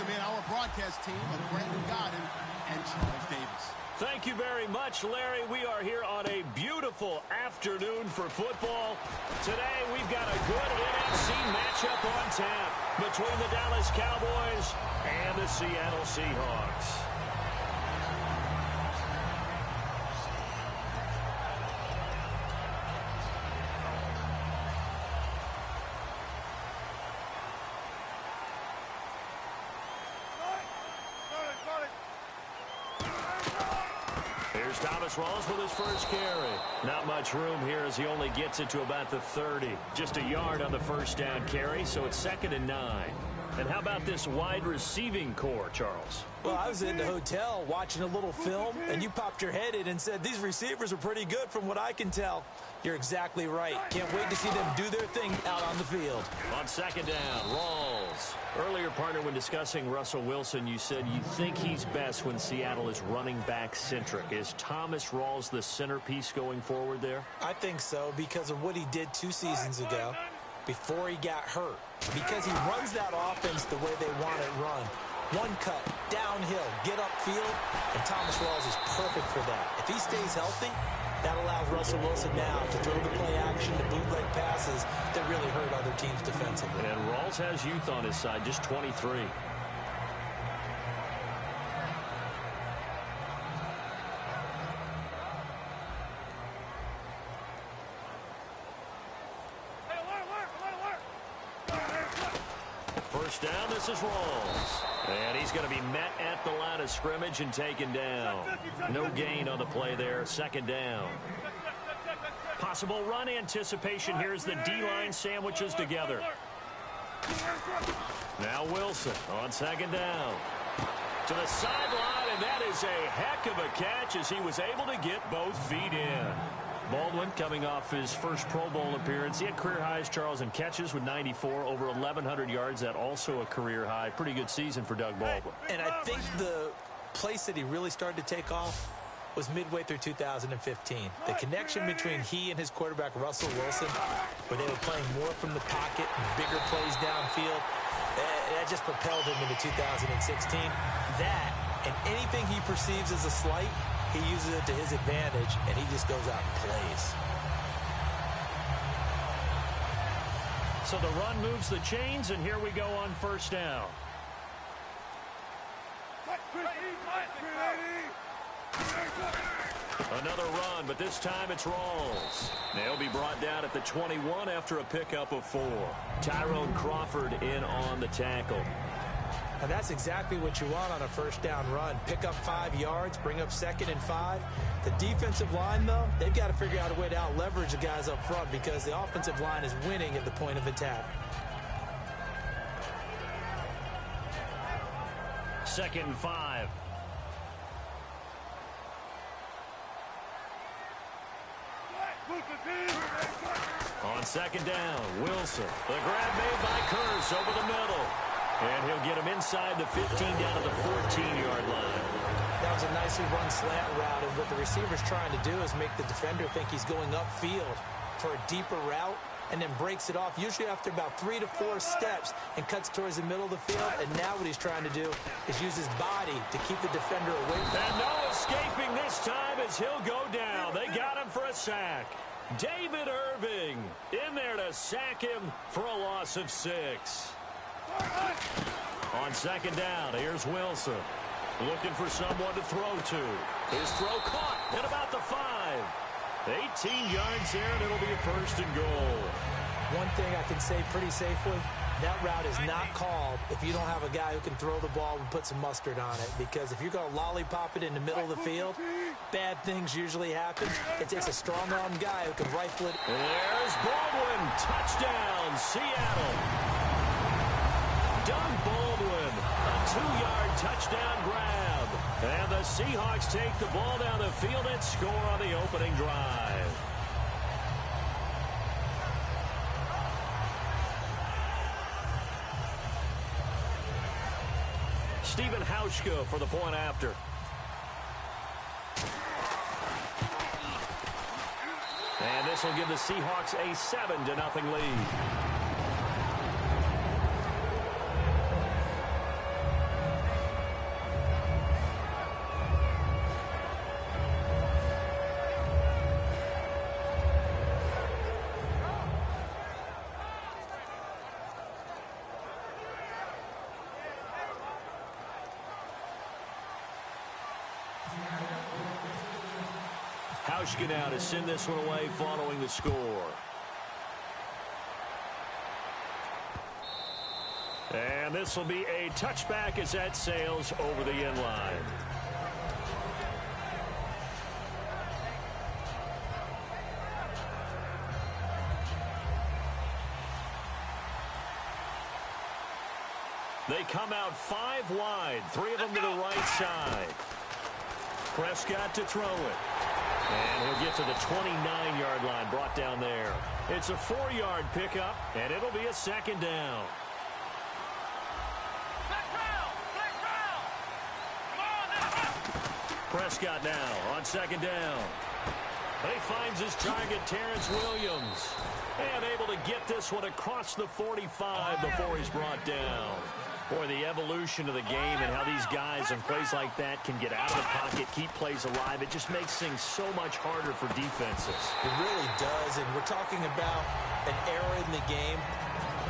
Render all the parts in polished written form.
in our broadcast team of Brandon Godden and Charles Davis. Thank you very much, Larry. We are here on a beautiful afternoon for football. Today, we've got a good NFC matchup on tap between the Dallas Cowboys and the Seattle Seahawks. Rolls with his first carry. Not much room here as he only gets it to about the 30. Just a yard on the first down carry, so it's 2nd and 9. And how about this wide receiving core, Charles? Well, I was in the hotel watching a little film, and you popped your head in and said, these receivers are pretty good from what I can tell. You're exactly right. Can't wait to see them do their thing out on the field. On 2nd down, Rawls. Earlier, partner, when discussing Russell Wilson, you said you think he's best when Seattle is running back centric. Is Thomas Rawls the centerpiece going forward there? I think so because of what he did 2 seasons ago before he got hurt. Because he runs that offense the way they want it run. One cut, downhill, get upfield, and Thomas Rawls is perfect for that. If he stays healthy, that allows Russell Wilson now to throw the play action, the bootleg passes that really hurt other teams defensively. And Rawls has youth on his side, just 23. First down, this is Rawls. And he's going to be met at the line of scrimmage and taken down. No gain on the play there, 2nd down. Possible run anticipation here as the D-line sandwiches together. Now Wilson on 2nd down. To the sideline, and that is a heck of a catch as he was able to get both feet in. Baldwin coming off his first Pro Bowl appearance. He had career highs, Charles, in catches with 94, over 1,100 yards. That also a career high. Pretty good season for Doug Baldwin. And I think the place that he really started to take off was midway through 2015. The connection between he and his quarterback, Russell Wilson, where they were playing more from the pocket, bigger plays downfield, that just propelled him into 2016. That and anything he perceives as a slight, he uses it to his advantage, and he just goes out and plays. So the run moves the chains, and here we go on 1st down. Another run, but this time it's Rawls. They'll be brought down at the 21 after a pickup of 4. Tyrone Crawford in on the tackle. And that's exactly what you want on a 1st down run. Pick up 5 yards, bring up 2nd and 5. The defensive line, though, they've got to figure out a way to out-leverage the guys up front because the offensive line is winning at the point of attack. 2nd and 5. On 2nd down, Wilson. The grab made by Kearse over the middle. And he'll get him inside the 15 down to the 14-yard line. That was a nicely run slant route, and what the receiver's trying to do is make the defender think he's going upfield for a deeper route and then breaks it off, usually after about 3 to 4 steps, and cuts towards the middle of the field. And now what he's trying to do is use his body to keep the defender away. And no escaping this time as he'll go down. They got him for a sack. David Irving in there to sack him for a loss of 6. On 2nd down, here's Wilson. Looking for someone to throw to. His throw caught at about the 5. 18 yards there, and it'll be a 1st and goal. One thing I can say pretty safely, that route is not called if you don't have a guy who can throw the ball and put some mustard on it. Because if you're going to lollipop it in the middle of the field, bad things usually happen. It takes a strong-arm guy who can rifle it. There's Baldwin. Touchdown, Seattle. Doug Baldwin, a 2-yard touchdown grab. And the Seahawks take the ball down the field and score on the opening drive. Stephen Hauschka for the point after. And this will give the Seahawks a 7-0 lead. Hauschka now to send this one away following the score. And this will be a touchback as that sails over the end line. They come out 5 wide, 3 of them to the right side. Prescott to throw it. And he'll get to the 29-yard line, brought down there. It's a 4-yard pickup, and it'll be a second down. Prescott now on second down. He finds his target, Terrence Williams. And able to get this one across the 45 before he's brought down. Boy, the evolution of the game and how these guys in plays like that can get out of the pocket, keep plays alive, it just makes things so much harder for defenses. It really does, and we're talking about an era in the game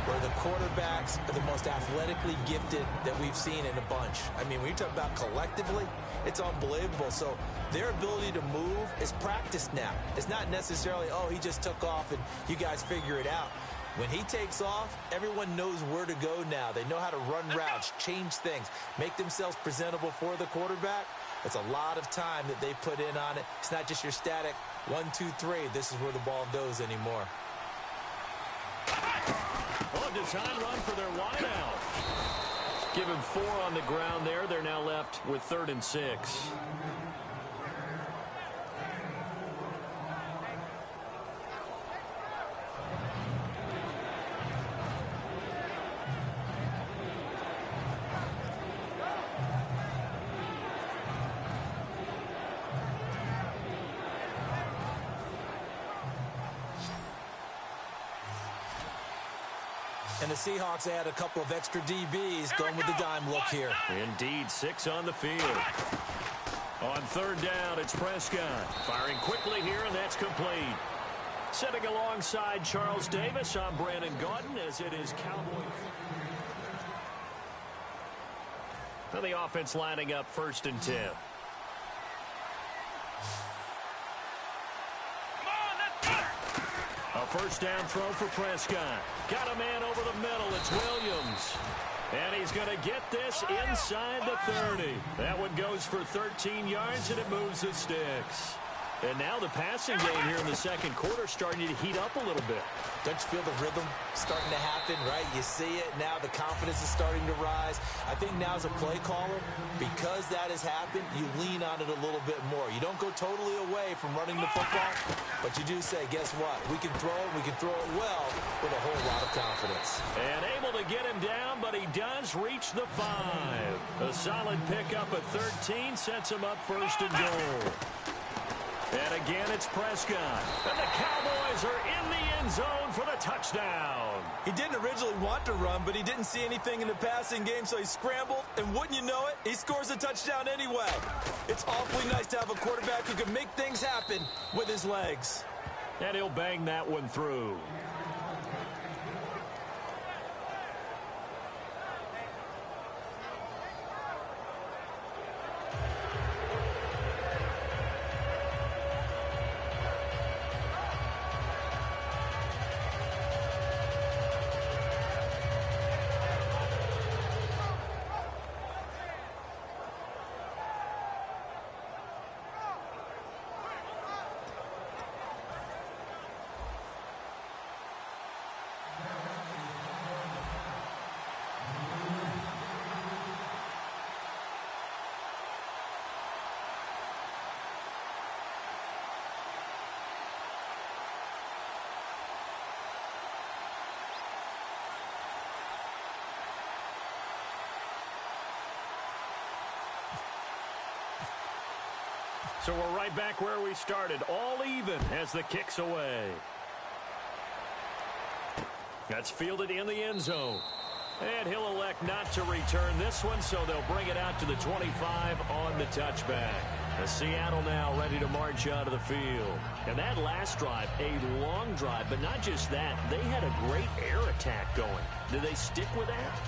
where the quarterbacks are the most athletically gifted that we've seen in a bunch. I mean, when you talk about collectively, it's unbelievable. So their ability to move is practiced now. It's not necessarily, oh, he just took off and you guys figure it out. When he takes off, everyone knows where to go now. They know how to run routes, change things, make themselves presentable for the quarterback. It's a lot of time that they put in on it. It's not just your static 1, 2, 3. This is where the ball goes anymore. Oh, design run for their wideout. Give him 4 on the ground there. They're now left with 3rd and 6. And the Seahawks add a couple of extra DBs going with the dime look here. Indeed, 6 on the field. On 3rd down, it's Prescott. Firing quickly here, and that's complete. Sitting alongside Charles Davis, I'm Brandon Gaudin, as it is Cowboys. And the offense lining up 1st and 10. A 1st down throw for Prescott. Got a man over the middle. It's Williams. And he's going to get this inside the 30. That one goes for 13 yards, and it moves the sticks. And now the passing game here in the 2nd quarter starting to heat up a little bit. Don't you feel the rhythm starting to happen, right? You see it now. The confidence is starting to rise. I think now as a play caller, because that has happened, you lean on it a little bit more. You don't go totally away from running the football, but you do say, guess what? We can throw it. We can throw it well with a whole lot of confidence. And able to get him down, but he does reach the 5. A solid pickup at 13 sets him up 1st and goal. And again, it's Prescott. And the Cowboys are in the end zone for the touchdown. He didn't originally want to run, but he didn't see anything in the passing game, so he scrambled. And wouldn't you know it, he scores a touchdown anyway. It's awfully nice to have a quarterback who can make things happen with his legs. And he'll bang that one through. So we're right back where we started, all even as the kick's away. That's fielded in the end zone. And he'll elect not to return this one, so they'll bring it out to the 25 on the touchback. Seattle now ready to march out of the field. And that last drive, a long drive, but not just that. They had a great air attack going. Do they stick with that?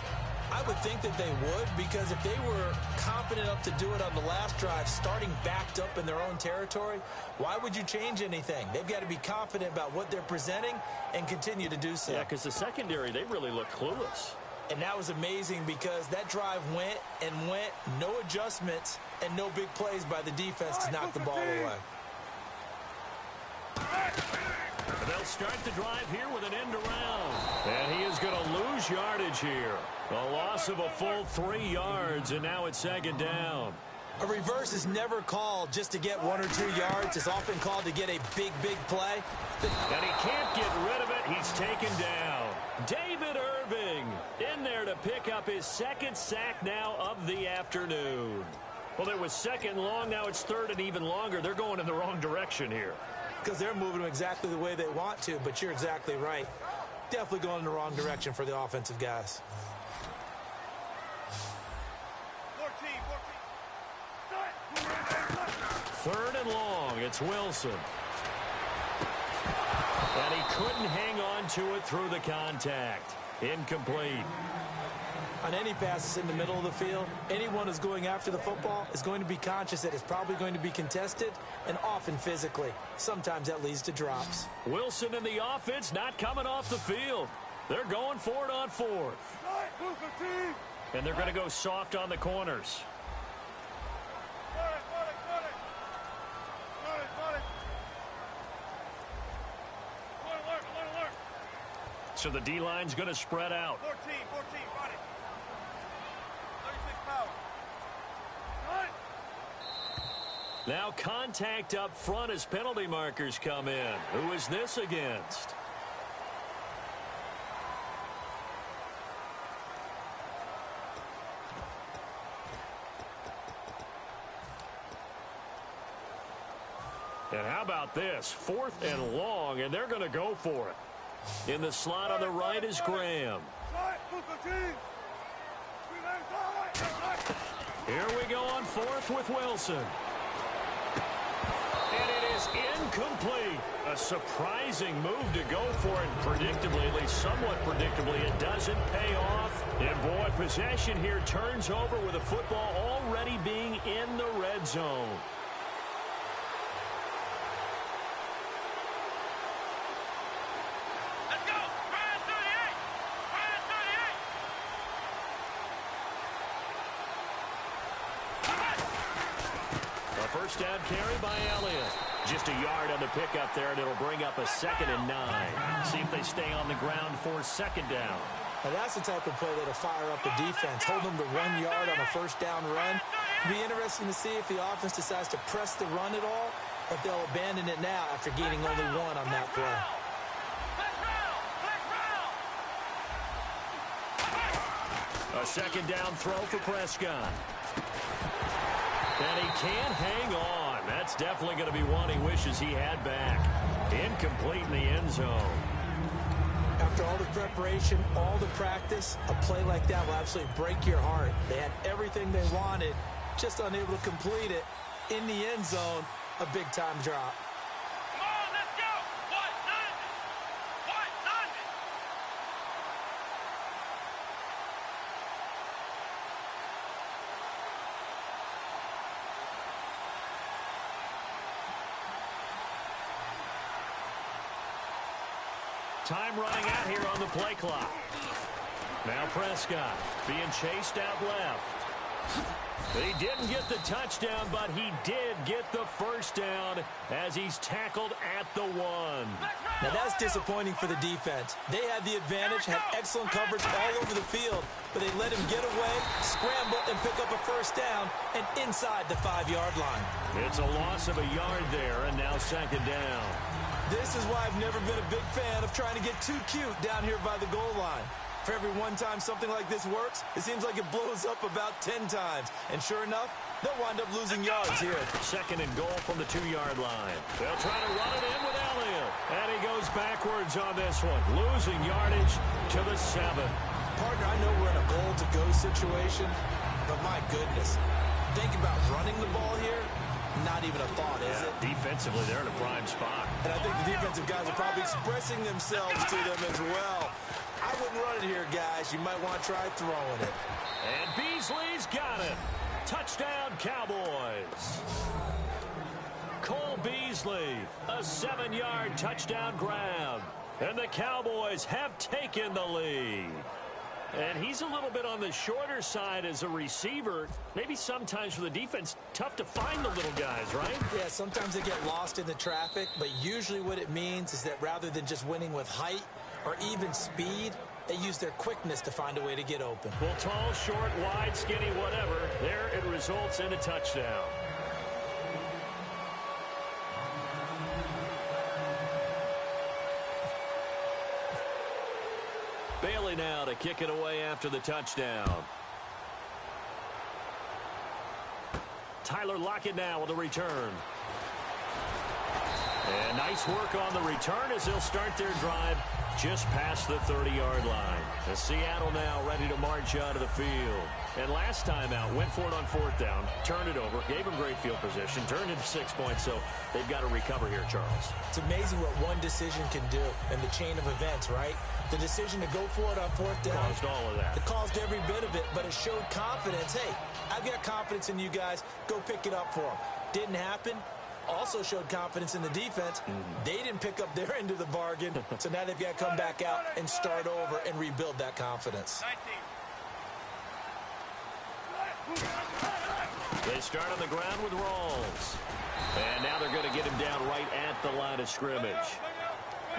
I would think that they would, because if they were confident enough to do it on the last drive, starting backed up in their own territory, why would you change anything? They've got to be confident about what they're presenting and continue to do so. Yeah, because the secondary, they really look clueless. And that was amazing because that drive went and went, no adjustments, and no big plays by the defense to knock the ball away. And they'll start the drive here with an end around. And he is going to lose yardage here. A loss of a full 3 yards, and now it's second down. A reverse is never called just to get 1 or 2 yards. It's often called to get a big, big play. And he can't get rid of it. He's taken down. David Irving in there to pick up his second sack now of the afternoon. Well, it was second long. Now it's third and even longer. They're going in the wrong direction here. Because they're moving them exactly the way they want to, but you're exactly right. Definitely going in the wrong direction for the offensive guys. 3rd and long. It's Wilson. And he couldn't hang on to it through the contact. Incomplete. On any passes in the middle of the field, anyone who's going after the football is going to be conscious that it's probably going to be contested, and often physically. Sometimes that leads to drops. Wilson and the offense not coming off the field. They're going for it on 4th. And they're going to go soft on the corners. So the D-line's going to spread out. 14, got it. 36 power. Now contact up front as penalty markers come in. Who is this against? And how about this? 4th and long, and they're going to go for it. In the slot on the right is Graham. Here we go on 4th with Wilson. And it is incomplete. A surprising move to go for it. Predictably, at least somewhat predictably, it doesn't pay off. And boy, possession here turns over with the football already being in the red zone. First down carry by Elliott. Just a yard on the pickup there, and it'll bring up a 2nd and 9. See if they stay on the ground for 2nd down. Now that's the type of play that'll fire up the defense. Hold them to 1 yard on a first down run. It'll be interesting to see if the offense decides to press the run at all, or if they'll abandon it now after gaining only 1 on that play. A 2nd down throw for Prescott. And he can't hang on. That's definitely going to be one he wishes he had back. Incomplete in the end zone. After all the preparation, all the practice, a play like that will absolutely break your heart. They had everything they wanted, just unable to complete it. In the end zone, a big-time drop. Come on, let's go. What? Time running out here on the play clock. Now Prescott being chased out left. He didn't get the touchdown, but he did get the first down as he's tackled at the 1. Now that's disappointing for the defense. They had the advantage, had excellent coverage all over the field, but they let him get away, scramble, and pick up a first down, and inside the 5-yard line. It's a loss of a yard there, and now 2nd down. This is why I've never been a big fan of trying to get too cute down here by the goal line. For every one time something like this works, it seems like it blows up about 10 times. And sure enough, they'll wind up losing yards here. 2nd and goal from the 2-yard line. They'll try to run it in with Elliott. And he goes backwards on this one, losing yardage to the 7. Partner, I know we're in a goal-to-go situation, but my goodness, think about running the ball here. Not even a thought, is it? Defensively, they're in a prime spot. And I think the defensive guys are probably expressing themselves to them as well. I wouldn't run it here, guys. You might want to try throwing it. And Beasley's got it. Touchdown, Cowboys. Cole Beasley, a 7-yard touchdown grab. And the Cowboys have taken the lead. And he's a little bit on the shorter side as a receiver. Maybe sometimes for the defense, tough to find the little guys, right? Yeah, sometimes they get lost in the traffic, but usually what it means is that rather than just winning with height or even speed, they use their quickness to find a way to get open. Well, tall, short, wide, skinny, whatever, there it results in a touchdown. Bailey now to kick it away after the touchdown. Tyler Lockett now with the return. And nice work on the return as they'll start their drive just past the 30-yard line. The Seattle now ready to march out of the field. And last time out, went for it on 4th down, turned it over, gave them great field position, turned into 6 points, so they've got to recover here, Charles. It's amazing what one decision can do in the chain of events, right? The decision to go for it on 4th down. Caused all of that. It caused every bit of it, but it showed confidence. Hey, I've got confidence in you guys. Go pick it up for them. Didn't happen. Also showed confidence in the defense. They didn't pick up their end of the bargain, so now they've got to come back out and start over and rebuild that confidence. 19. They start on the ground with Rawls. And now they're going to get him down right at the line of scrimmage.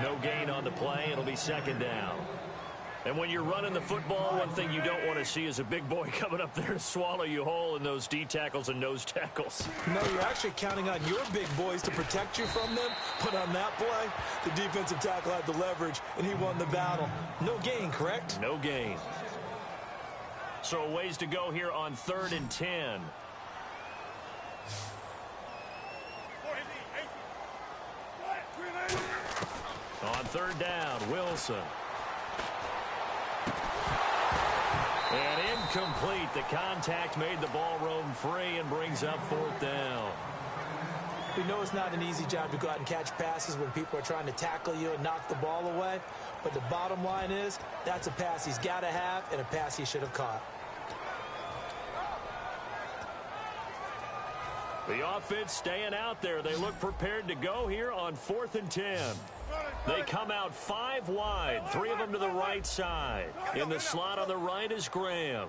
No gain on the play. It'll be 2nd down. And when you're running the football, one thing you don't want to see is a big boy coming up there to swallow you whole in those D tackles and nose tackles. No, you're actually counting on your big boys to protect you from them. But on that play, the defensive tackle had the leverage, and he won the battle. No gain, correct? No gain. So a ways to go here on 3rd and 10. On 3rd down, Wilson. And incomplete. The contact made the ball roam free and brings up 4th down. We know it's not an easy job to go out and catch passes when people are trying to tackle you and knock the ball away. But the bottom line is, that's a pass he's got to have and a pass he should have caught. The offense staying out there. They look prepared to go here on 4th and 10. They come out 5 wide, 3 of them to the right side. In the slot on the right is Graham.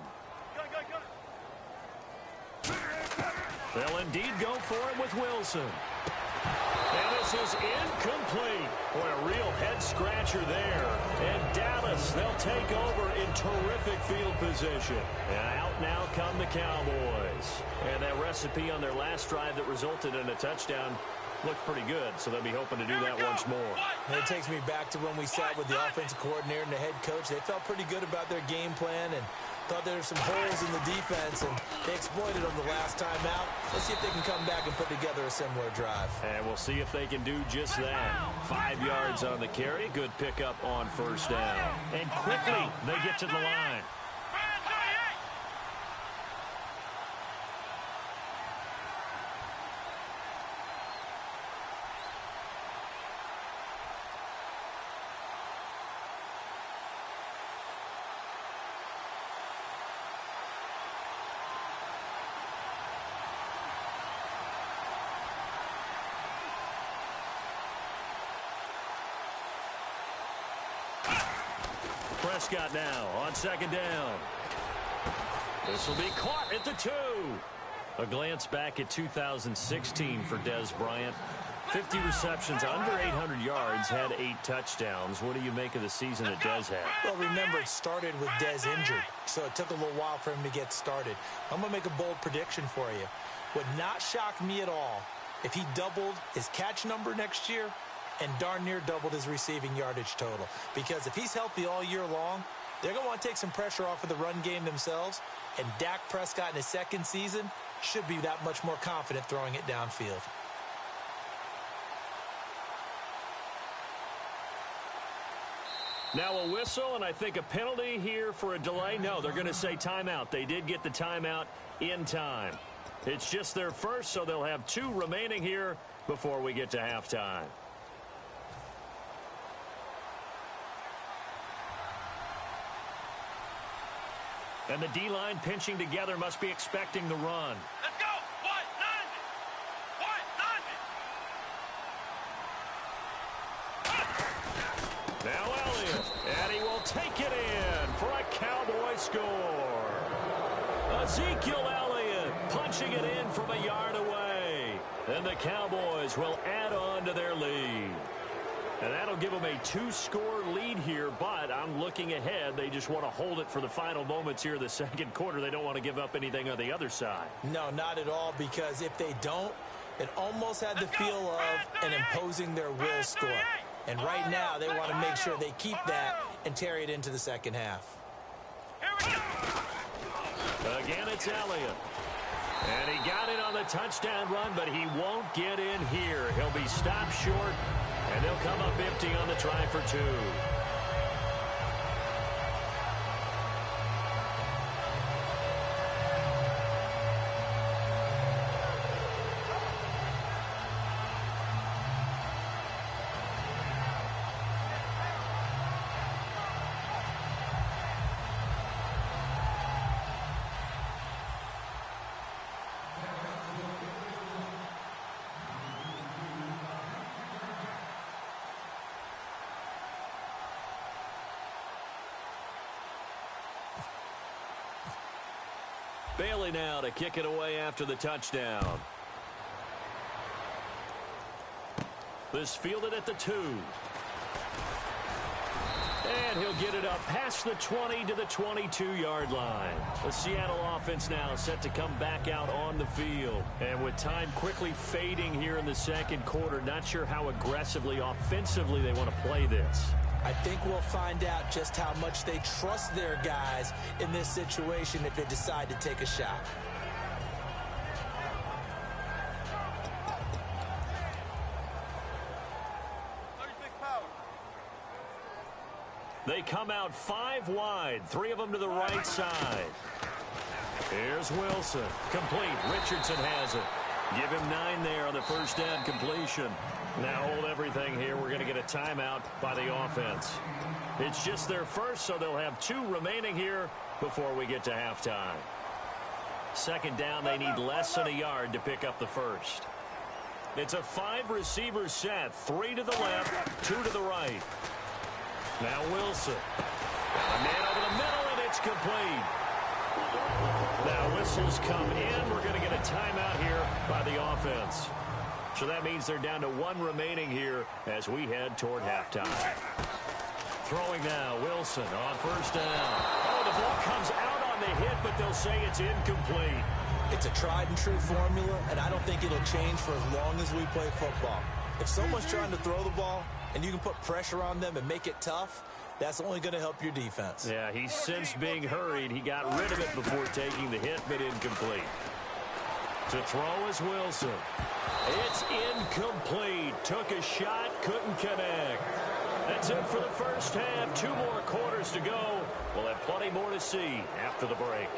They'll indeed go for him with Wilson. And this is incomplete. Boy, a real head-scratcher there. And Dallas, they'll take over in terrific field position. And out now come the Cowboys. And that recipe on their last drive that resulted in a touchdown looked pretty good, so they'll be hoping to do that once more. And it takes me back to when we sat with the offensive coordinator and the head coach. They felt pretty good about their game plan and thought there were some holes in the defense, and they exploited them the last time out. Let's see if they can come back and put together a similar drive. And we'll see if they can do just that. 5 yards on the carry. Good pickup on 1st down. And quickly, they get to the line. Prescott now on 2nd down. This will be caught at the 2. A glance back at 2016 for Dez Bryant. 50 receptions, under 800 yards, had 8 touchdowns. What do you make of the season that Dez had? Well, remember, it started with Dez injured, so it took a little while for him to get started. I'm going to make a bold prediction for you. Would not shock me at all if he doubled his catch number next year and darn near doubled his receiving yardage total. Because if he's healthy all year long, they're going to want to take some pressure off of the run game themselves, and Dak Prescott in his 2nd season should be that much more confident throwing it downfield. Now a whistle, and I think a penalty here for a delay. No, they're going to say timeout. They did get the timeout in time. It's just their first, so they'll have 2 remaining here before we get to halftime. And the D-line pinching together must be expecting the run. Let's go. White, 90. Now Elliott, and he will take it in for a Cowboy score. Ezekiel Elliott punching it in from a yard away. And the Cowboys will add on to their lead. And that'll give them a 2-score lead here, but I'm looking ahead. They just want to hold it for the final moments here of the second quarter. They don't want to give up anything on the other side. No, not at all, because if they don't, it almost had the feel of an imposing their will score. And right now, they want to make sure they keep that and carry it into the second half. Again, it's Elliott. And he got it on the touchdown run, but he won't get in here. He'll be stopped short, and they'll come up empty on the try for 2. Bailey now to kick it away after the touchdown. This fielded at the 2. And he'll get it up past the 20 to the 22-yard line. The Seattle offense now set to come back out on the field. And with time quickly fading here in the second quarter, not sure how aggressively, offensively they want to play this. I think we'll find out just how much they trust their guys in this situation if they decide to take a shot. They come out 5 wide, 3 of them to the right side. Here's Wilson. Complete. Richardson has it. Give him 9 there on the first down completion. Now hold everything here. We're going to get a timeout by the offense. It's just their first, so they'll have 2 remaining here before we get to halftime. Second down, they need less than a yard to pick up the first. It's a 5-receiver set. 3 to the left, 2 to the right. Now Wilson. A man over the middle, and it's complete. Now whistles come in. We're going to get a timeout here by the offense. So that means they're down to 1 remaining here as we head toward halftime. Throwing now, Wilson on first down. Oh, the ball comes out on the hit, but they'll say it's incomplete. It's a tried-and-true formula, and I don't think it'll change for as long as we play football. If someone's trying to throw the ball and you can put pressure on them and make it tough, that's only going to help your defense. Yeah, he's since being hurried. He got rid of it before taking the hit, but incomplete. To throw is Wilson. It's incomplete. Took a shot, couldn't connect. That's it for the first half. 2 more quarters to go. We'll have plenty more to see after the break.